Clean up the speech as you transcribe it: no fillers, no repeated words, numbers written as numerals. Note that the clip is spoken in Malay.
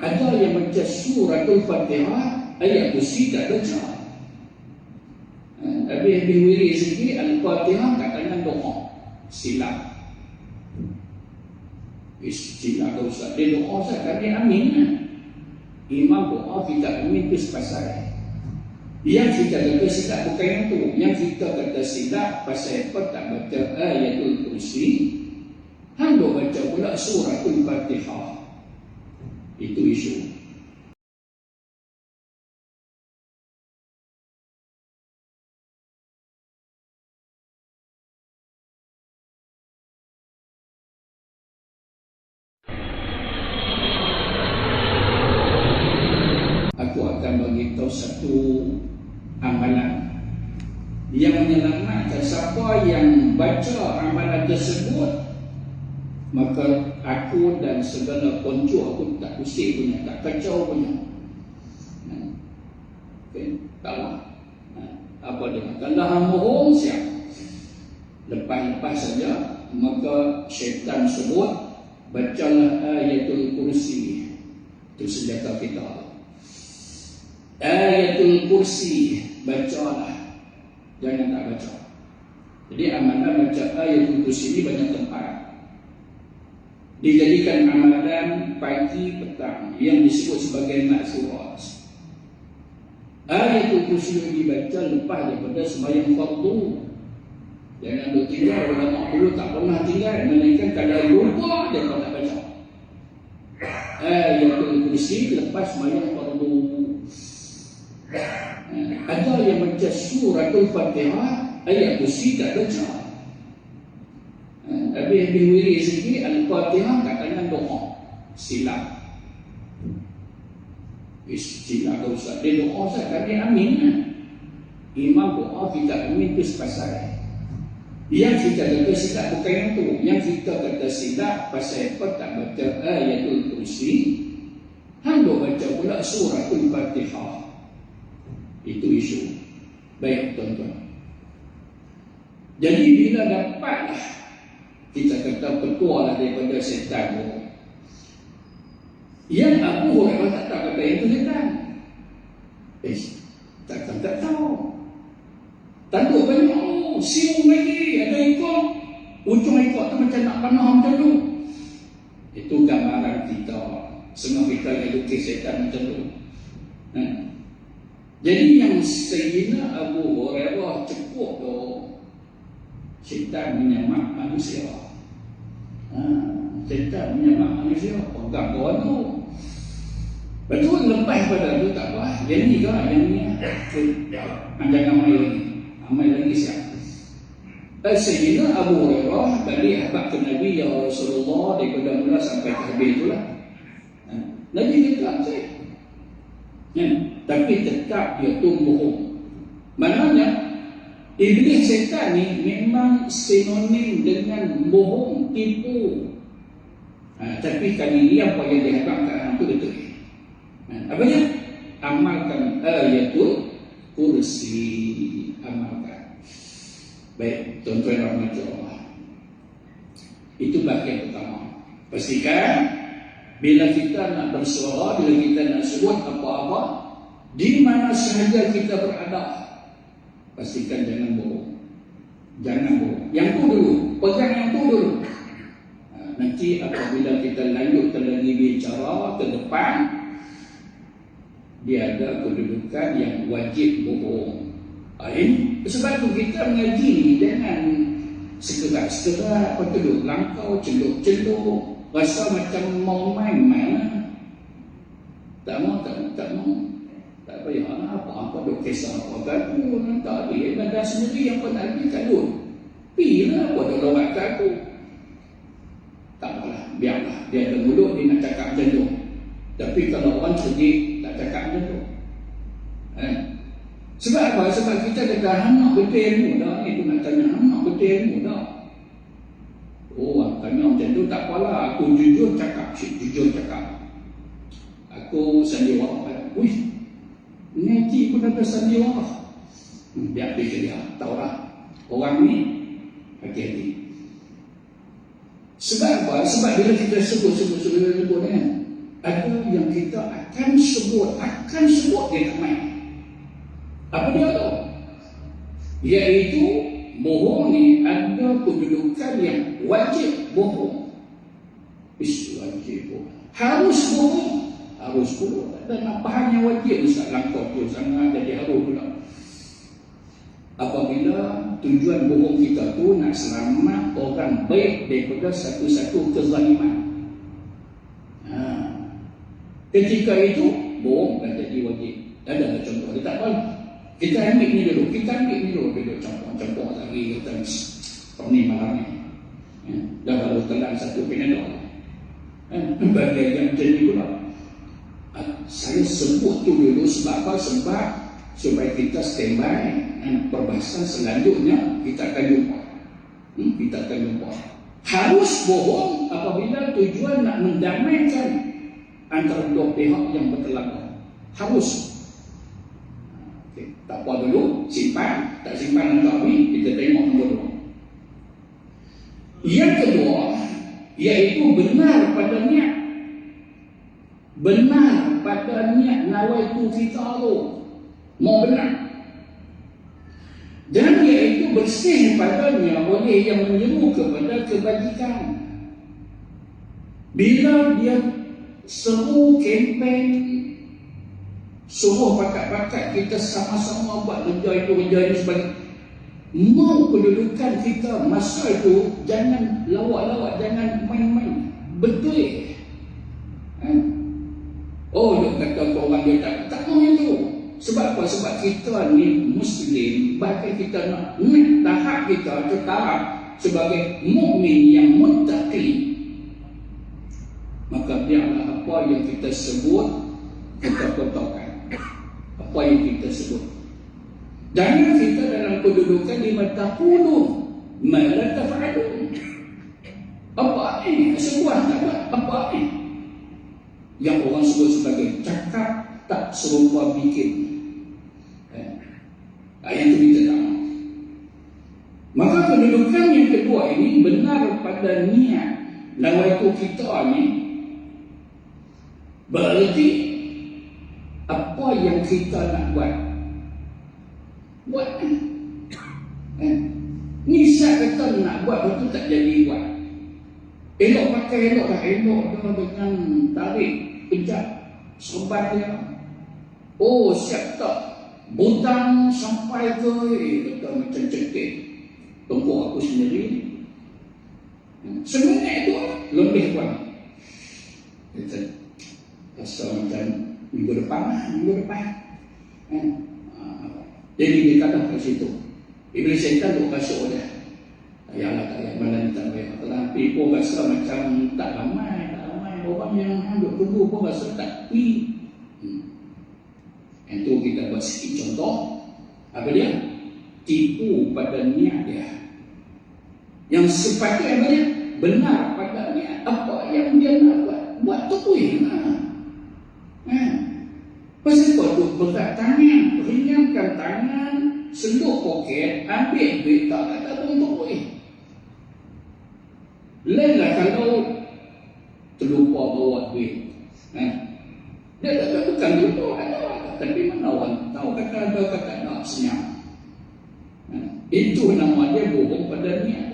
Ada yang baca suratul Fatihah, ayat kursi tak baca. Habis wirid sikit, Al-Fatihah katanya doa. Silap. Silap ke Ustaz? Dia doa Ustaz, kami amin. Imam doa, kita amin itu sepasal. Yang kita kata silap bukan yang tu. Yang kita kata silap pasal apa tak baca ayatul kursi, hang baca pula suratul Fatihah. Itu isu. Aku akan bagi tahu satu amalan yang menyelamatkan siapa yang baca amalan tersebut. Maka aku dan segala ponco aku tak pusing punya, tak kacau punya. Okay, taklah. Apa dia? Kalau hang mohon siap. Lepas-lepas saja, maka syaitan sebut bacalah ayatul kursi. Itu senjata kita. Ayatul kursi, bacalah. Jangan tak baca. Jadi amalan baca ayatul kursi ini banyak tempat. Dijadikan amalan pagi petang yang disebut sebagai maksurat. Ayatul kursi yang dibaca lepas daripada sembahyang fardu. Jangan duk tinggal, ulama dulu tak pernah tinggal, melainkan kalau lupa dia tak baca. Ayatul kursi lepas sembahyang fardu. Ada yang baca suratul Fatihah, ayat kursi tak baca. Habis wirid sikit, Al-Fatihah katanya doa. Silap. Silap ke Ustaz? Dia doa Ustaz, kami amin. Imam doa, kita amin itu sepasal. Yang kita kata silap bukan yang tu. Yang kita kata silap pasal apa tak baca ayatul kursi, hang baca pula suratul Fatihah. Itu isu. Baik tuan-tuan. Jadi bila dapatlah kita kata ketua daripada setan tu, yang Abu Hurairah tak kata itu setan. Tak tahu. Tanduk banyak, siung lagi, ada ikut. Ujung ikut tu macam nak panah macam tu. Itu gambaran kita. Semua kita edukasi setan macam tu. Jadi yang Sayyidina Abu Hurairah cukup tu, setan menyamak manusia. Setan menyamak manusia. Pegang kawan tu. Betul, lepas pada tu tak apa. Yang ni ke? Yang ni. Jangan main lagi. Amal lagi siap. Sayyidina Abu Hurairah balik habaq ke Nabi, ya Rasulullah, daripada mula sampai ke habis tu lah. Nabi kata saya. Tapi tetap dia tu bohong. Maknanya iblis setan ni memang sinonim dengan bohong, tipu. Tapi kali ini apa yang diharapkan itu betul. Apa dia? Amalkan ayatul kursi. Amalkan. Baik, tuan-tuan rahmat Allah. Itu bagian pertama. Pastikan bila kita nak bersuara, bila kita nak sebut apa-apa, di mana sahaja kita berada, pastikan jangan bohong. Jangan bohong. Yang tu dulu. Pegang yang tu dulu. Nanti apabila kita lanjutkan lagi bicara ke depan, dia ada kedudukan yang wajib bohong. Sebab tu kita mengaji jangan sekerat-sekerat, apa tu duduk langkau, celuk-celuk, rasa macam mau main-main. Tak mau. Tak payah apa duk kisah apa aku tak ada badan sendiri yang pernah pergi kadun. Pilah apa duk lawat ke aku. Tak apalah, biarlah. Dia ada mulut, dia nak cakap macam tu. Tapi kalau orang cerdik, tak cakap macam tu. Sebab apa? Sebab kita kata hang nak betul ilmu dah. Itu nak tanya hang nak betul ilmu dah. Tanya macam tu tak apalah. Aku jujur cakap. Aku sandiwara. Ngaji pun ada sandiwara. Biar dia tahu lah. Orang ni hati-hati. Sebab apa? Sebab bila kita sebut kan, ada yang kita akan sebut dia tak main. Apa dia tu? Iaitu bohong ni ada kedudukan yang wajib bohong. Wajib bohong. Harus bohong. Harus pula. Dan apa yang wajib Ustaz langkau tu sangat jadi harus pula. Apabila tujuan bohong kita tu nak selamat orang baik daripada satu-satu kezaliman. Ketika itu bohong dah jadi wajib. Ada contoh dia tak apa. Kita ambil ni dulu contoh lagi kita ni malam ni. Dah baru telan satu Panadol. Bagai yang jadi pula. Saya sebut tu dulu sebab apa? Sebab supaya kita standby perbahasan selanjutnya kita akan jumpa. Harus bohong apabila tujuan nak mendamaikan antara dua pihak yang berkelakar. Harus. Okay. Tak apa dulu, simpan. Tak simpan untuk ni, kita tengok nombor dua. Yang kedua, iaitu benar pada niat. Benar pada niat nawaitu kita tu. Mau benar. Dan iaitu bersih padanya oleh yang menyeru kepada kebajikan. Bila dia seru kempen, suruh pakat-pakat kita sama-sama buat kerja ini sebagai mau kedudukan kita masa itu, jangan lawak-lawak, jangan main-main, betul. Oh, dia kata orang dia tak mau itu. Sebab apa? Sebab kita ni Muslim, bahkan kita nak tahap kita tetap sebagai mukmin yang muttaqi. Maka biarlah apa yang kita sebut kita kotakkan. Apa yang kita sebut. Jangan kita dalam kedudukan lima taqulun ma la taf'alun. Apa ini? Sebuah tak ada. Apa ini? Yang orang sebut sebagai cakap tak serupa bikin. Yang itu kita tak mahu. Maka kedudukan yang kedua ini benar pada niat nawaitu kita ni. Berarti apa yang kita nak buat Nisa kata nak buat betul tak jadi buat. Elok pakai elok dengan tarik kejap serban dia. Oh siap tak butang sampai ke kata macam cekik tengok aku sendiri. Sebenarnya itu lebih kuat. Kata rasa macam minggu depan. Jadi dia kata kat situ Iblis syaitan duk kasut dia. Ayalah tak payah malam tak payah. Tetapi pun rasa macam tak ramai orang yang duk tunggu pun rasa tak pergi. Itu kita buat sikit contoh. Apa dia? Tipu pada niat dia. Yang sepatutnya apa dia? Benar pada niat. Apa yang dia nak buat tu pun. Pasal kau duk berat tangan, ringankan tangan, seluk poket, ambil duit tak kata untuk lainlah kalau terlupa bawa duit. Dia tak bukan lupa, tapi mana orang tahu kata ada kata nak senyap. Itu nama dia bohong pada niat.